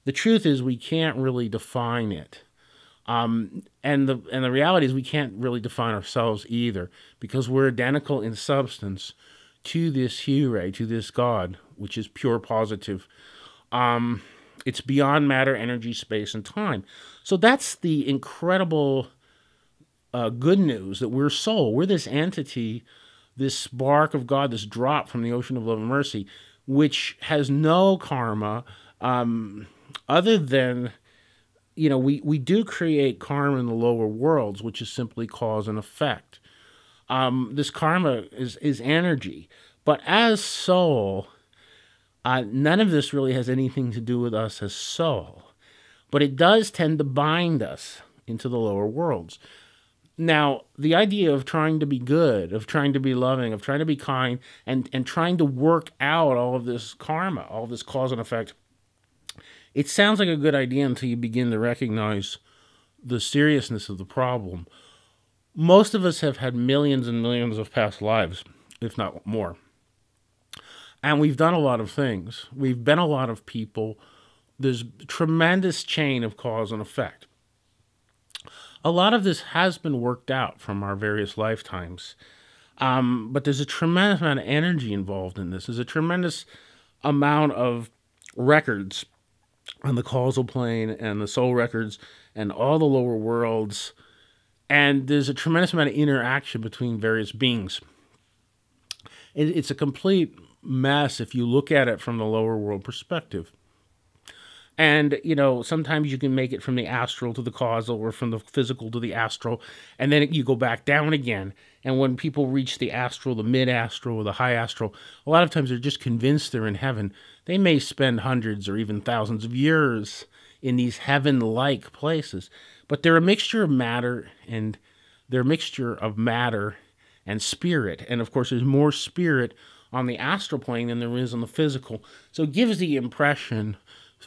the truth is we can't really define it. And the reality is we can't really define ourselves either, because we're identical in substance to this HURAY, to this God, which is pure positive. It's beyond matter, energy, space, and time. So that's the incredible good news, that we're soul. We're this entity, this spark of God, this drop from the ocean of love and mercy, which has no karma, other than, we do create karma in the lower worlds, which is simply cause and effect. This karma is energy. But as soul, none of this really has anything to do with us as soul. But it does tend to bind us into the lower worlds. Now, the idea of trying to be good, of trying to be loving, of trying to be kind, and trying to work out all of this karma, all of this cause and effect, it sounds like a good idea until you begin to recognize the seriousness of the problem. Most of us have had millions and millions of past lives, if not more. And we've done a lot of things. We've been a lot of people. There's a tremendous chain of cause and effect. A lot of this has been worked out from our various lifetimes. But there's a tremendous amount of energy involved in this. There's a tremendous amount of records on the causal plane and the soul records and all the lower worlds. And there's a tremendous amount of interaction between various beings. It's a complete mess if you look at it from the lower world perspective. And, sometimes you can make it from the astral to the causal, or from the physical to the astral, and then you go back down again. And when people reach the astral, the mid-astral, or the high astral, a lot of times they're just convinced they're in heaven. They may spend hundreds or even thousands of years in these heaven-like places, but they're a mixture of matter, and they're a mixture of matter and spirit. And, of course, there's more spirit on the astral plane than there is on the physical. So it gives the impression,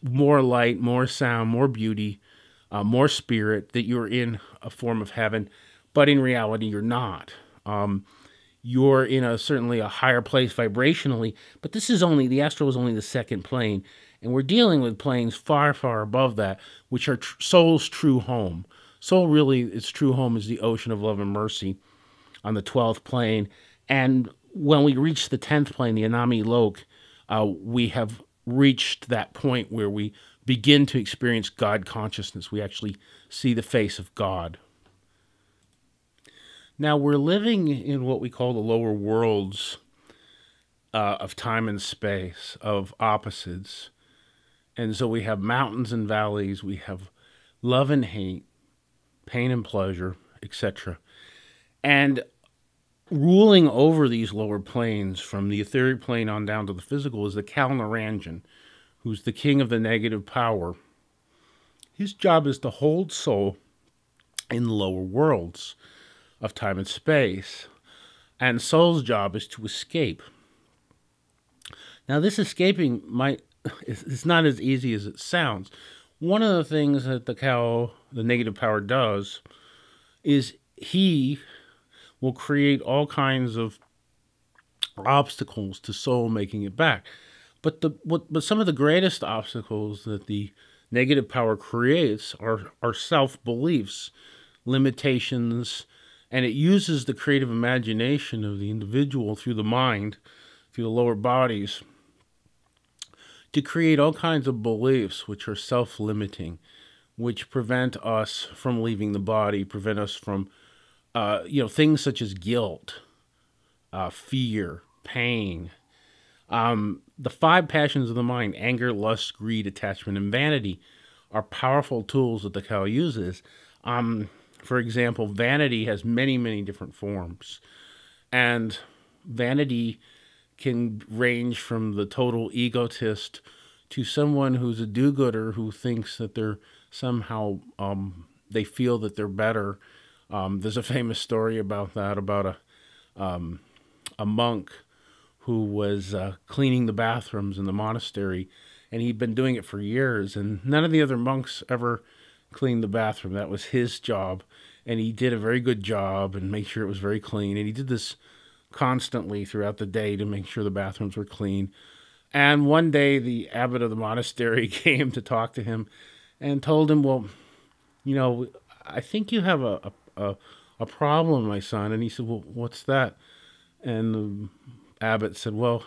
more light, more sound, more beauty, more spirit, that you're in a form of heaven, but in reality you're not. You're in certainly a higher place vibrationally, but the astral is only the second plane, and we're dealing with planes far, far above that, which are soul's true home. Soul really, its true home is the ocean of love and mercy on the 12th plane, and when we reach the 10th plane, the Anami Lok, we have reached that point where we begin to experience God consciousness. We actually see the face of God. Now, we're living in what we call the lower worlds of time and space, of opposites. And so we have mountains and valleys, we have love and hate, pain and pleasure, etc. And ruling over these lower planes, from the etheric plane on down to the physical, is the Kalnaranjan, who's the king of the negative power. His job is to hold soul in the lower worlds of time and space, and soul's job is to escape. Now, this escaping it's not as easy as it sounds. One of the things that the negative power, does is he will create all kinds of obstacles to soul making it back. But some of the greatest obstacles that the negative power creates are self-beliefs, limitations, and it uses the creative imagination of the individual through the mind, through the lower bodies, to create all kinds of beliefs which are self-limiting, which prevent us from leaving the body, prevent us from things such as guilt, fear, pain. The 5 passions of the mind, anger, lust, greed, attachment, and vanity, are powerful tools that the cow uses. For example, vanity has many, many different forms. And vanity can range from the total egotist to someone who's a do-gooder who thinks that they're somehow, they feel that they're better. There's a famous story about that, about a monk who was cleaning the bathrooms in the monastery, and he'd been doing it for years, and none of the other monks ever cleaned the bathroom. That was his job, and he did a very good job and made sure it was very clean, and he did this constantly throughout the day to make sure the bathrooms were clean. And one day, the abbot of the monastery came to talk to him and told him, "Well, you know, I think you have a problem, my son." And he said, "Well, what's that?" And the abbot said, "Well,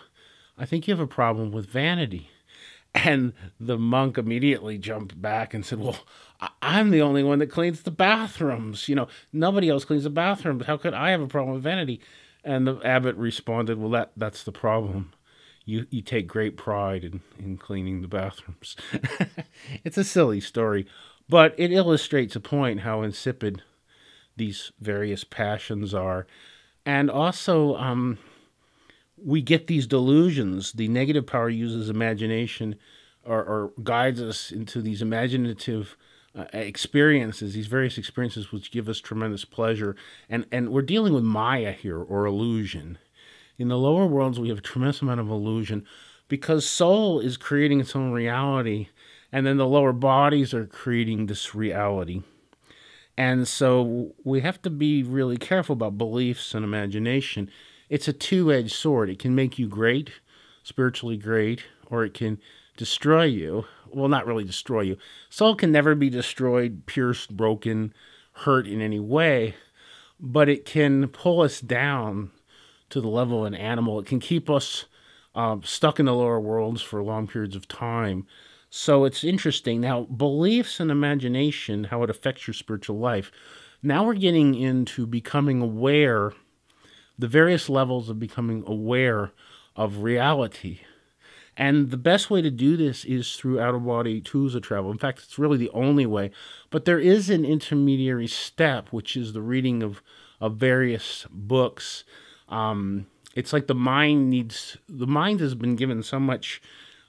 I think you have a problem with vanity." And the monk immediately jumped back and said, "Well, I'm the only one that cleans the bathrooms. You know, nobody else cleans the bathrooms. How could I have a problem with vanity?" And the abbot responded, "Well, that's the problem. You take great pride in cleaning the bathrooms." It's a silly story, but it illustrates a point how insipid these various passions are. And also, we get these delusions. The negative power uses imagination or guides us into these imaginative experiences, these various experiences which give us tremendous pleasure. And we're dealing with Maya here, or illusion. In the lower worlds, we have a tremendous amount of illusion because soul is creating its own reality, and then the lower bodies are creating this reality. And so we have to be really careful about beliefs and imagination. It's a two-edged sword. It can make you great, spiritually great, or it can destroy you. Well, not really destroy you. Soul can never be destroyed, pierced, broken, hurt in any way, but it can pull us down to the level of an animal. It can keep us stuck in the lower worlds for long periods of time. So it's interesting. Now, beliefs and imagination, how it affects your spiritual life. Now we're getting into becoming aware, the various levels of becoming aware of reality. And the best way to do this is through out-of-body tools of travel. In fact, it's really the only way. But there is an intermediary step, which is the reading of various books. It's like the mind has been given so much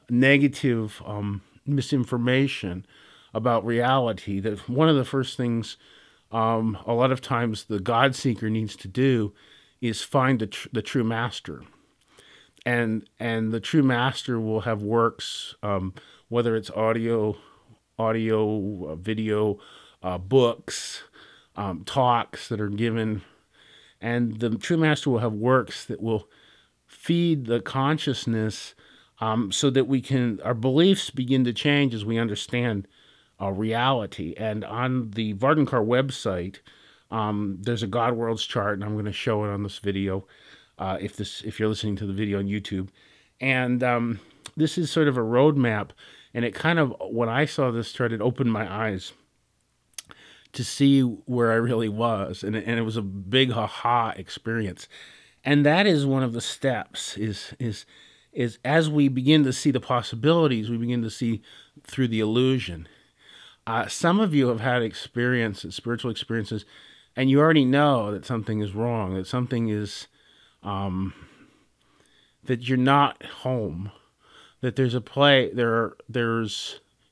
negative misinformation about reality that one of the first things a lot of times the God seeker needs to do is find the true master. And the true master will have works, whether it's audio, video, books, talks that are given. And the true master will have works that will feed the consciousness so that our beliefs begin to change as we understand reality. And on the VARDANKAR website, there's a God Worlds chart, and I'm going to show it on this video if you're listening to the video on YouTube. And this is sort of a roadmap, and it kind of, when I saw this chart, it opened my eyes to see where I really was, and it was a big aha experience. And that is one of the steps, is as we begin to see the possibilities, we begin to see through the illusion. Some of you have had experiences, spiritual experiences, and you already know that something is wrong, that something is, that you're not home, that there's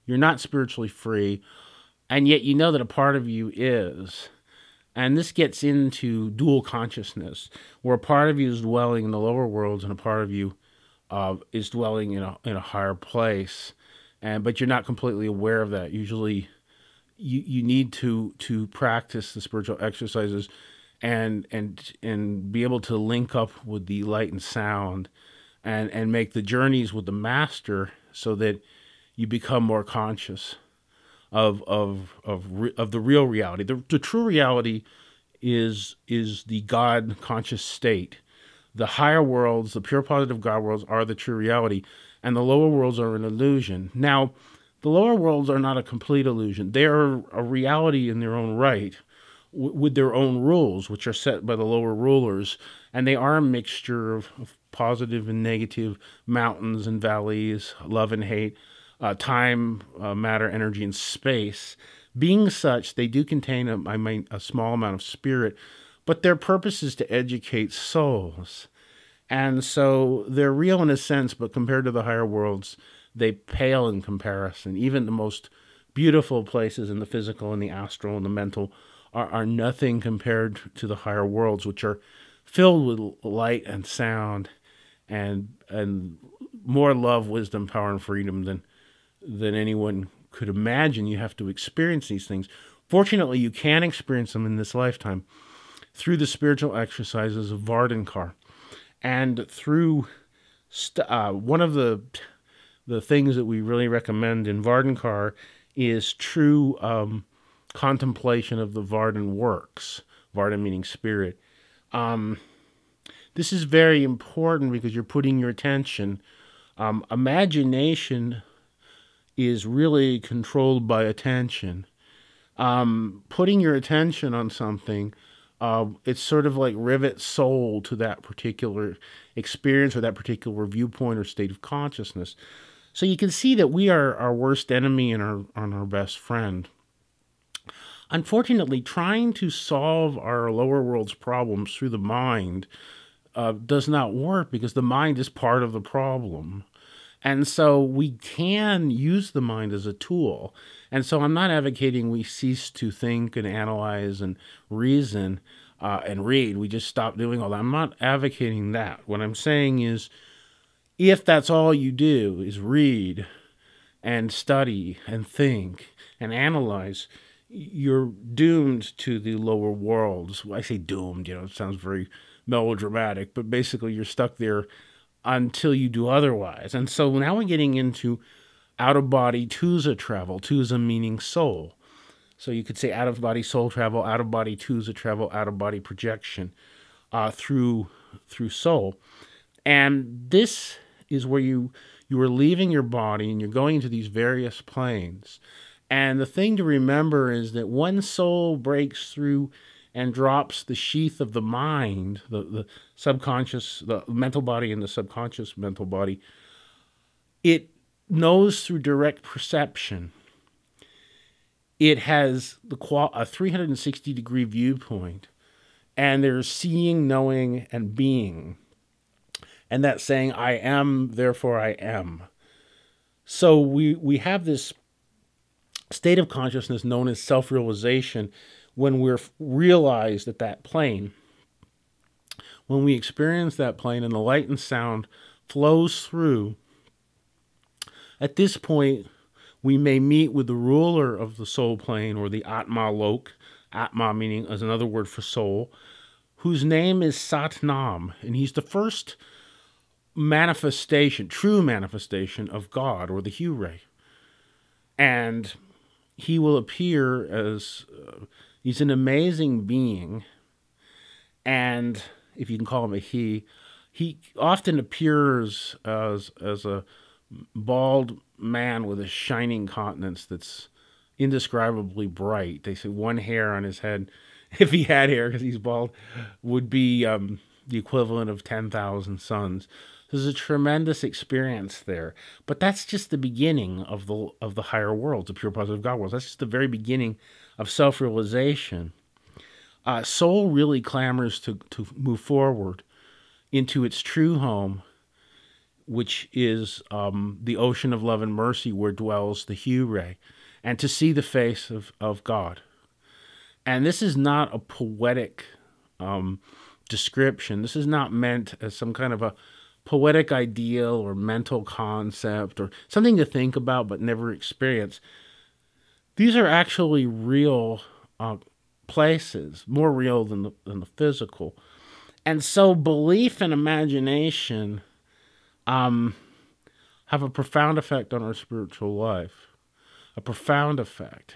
you're not spiritually free, and yet you know that a part of you is. And this gets into dual consciousness, where a part of you is dwelling in the lower worlds and a part of you is dwelling in a higher place. But you're not completely aware of that. Usually you need to practice the spiritual exercises and be able to link up with the light and sound and make the journeys with the master so that you become more conscious of the real reality. The true reality is the God conscious state. The higher worlds, the pure positive God worlds, are the true reality, and the lower worlds are an illusion. Now, the lower worlds are not a complete illusion. They are a reality in their own right, with their own rules, which are set by the lower rulers, and they are a mixture of positive and negative, mountains and valleys, love and hate, time, matter, energy, and space. Being such, they do contain a small amount of spirit, but their purpose is to educate souls. And so they're real in a sense, but compared to the higher worlds, they pale in comparison. Even the most beautiful places in the physical and the astral and the mental are nothing compared to the higher worlds, which are filled with light and sound and more love, wisdom, power, and freedom than anyone could imagine. You have to experience these things. Fortunately, you can experience them in this lifetime through the spiritual exercises of VARDANKAR and through one of the things that we really recommend in VARDANKAR is true contemplation of the VARDAN works. VARDAN meaning spirit. This is very important because you're putting your attention. Imagination is really controlled by attention. Putting your attention on something, it's sort of like rivets soul to that particular experience or that particular viewpoint or state of consciousness. So you can see that we are our worst enemy and our best friend. Unfortunately, trying to solve our lower world's problems through the mind does not work because the mind is part of the problem. And so we can use the mind as a tool. And so I'm not advocating we cease to think and analyze and reason and read. We just stop doing all that. I'm not advocating that. What I'm saying is, if that's all you do is read and study and think and analyze, you're doomed to the lower worlds. I say doomed, it sounds very melodramatic, but basically you're stuck there until you do otherwise. And so now we're getting into out-of-body Tusa travel, Tusa meaning soul. So you could say out-of-body soul travel, out-of-body Tusa travel, out-of-body projection through soul. And this is where you are leaving your body and you're going into these various planes. And the thing to remember is that when soul breaks through and drops the sheath of the mind, the subconscious, the mental body and the subconscious mental body, it knows through direct perception. It has a 360-degree viewpoint, and there's seeing, knowing, and being. And that's saying, I am, therefore I am. So we have this state of consciousness known as self-realization when we're realized at that plane. When we experience that plane and the light and sound flows through, at this point, we may meet with the ruler of the soul plane, or the Atma Lok, Atma meaning as another word for soul, whose name is Sat Nam, and he's the first manifestation, true manifestation of God, or the HURAY. And he will appear as, he's an amazing being, and if you can call him a he often appears as a bald man with a shining countenance that's indescribably bright. They say one hair on his head, if he had hair because he's bald, would be the equivalent of 10,000 suns. There's a tremendous experience there. But that's just the beginning of the higher worlds, the pure positive God worlds. That's just the very beginning of self-realization. Soul really clamors to move forward into its true home, which is the ocean of love and mercy where dwells the HURAY, and to see the face of God. And this is not a poetic description. This is not meant as some kind of a poetic ideal or mental concept or something to think about but never experience. These are actually real places, more real than the physical. And so belief and imagination have a profound effect on our spiritual life, a profound effect.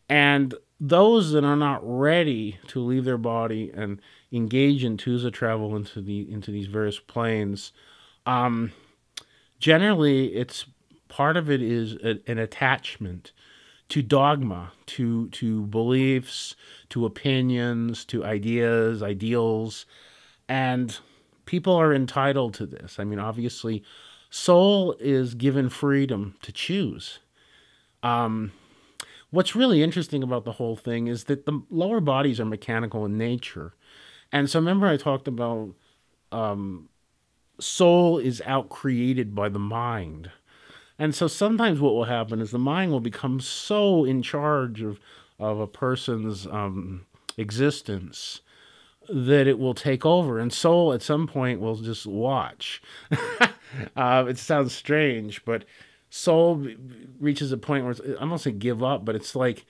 And those that are not ready to leave their body and engage in Tusa travel into these various planes, generally it's part of it is an attachment to dogma, to beliefs, to opinions, to ideas, ideals, and people are entitled to this. I mean, obviously, soul is given freedom to choose. What's really interesting about the whole thing is that the lower bodies are mechanical in nature. And so remember I talked about soul is out-created by the mind. And so sometimes what will happen is the mind will become so in charge of a person's existence that it will take over. And soul at some point will just watch. It sounds strange, but soul reaches a point where I don't say give up, but it's like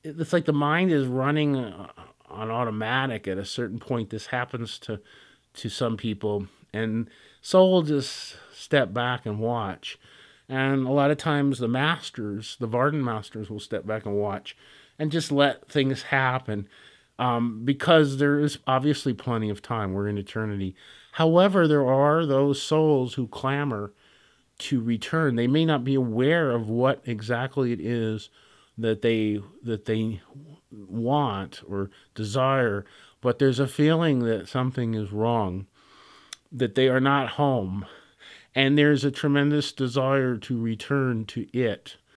the mind is running on automatic at a certain point. This happens to some people, and soul will just step back and watch. And a lot of times the masters, the VARDAN masters, will step back and watch and just let things happen, because there is obviously plenty of time. We're in eternity. However, there are those souls who clamor to return. They may not be aware of what exactly it is that they want or desire, but there's a feeling that something is wrong, that they are not home, and there's a tremendous desire to return to it.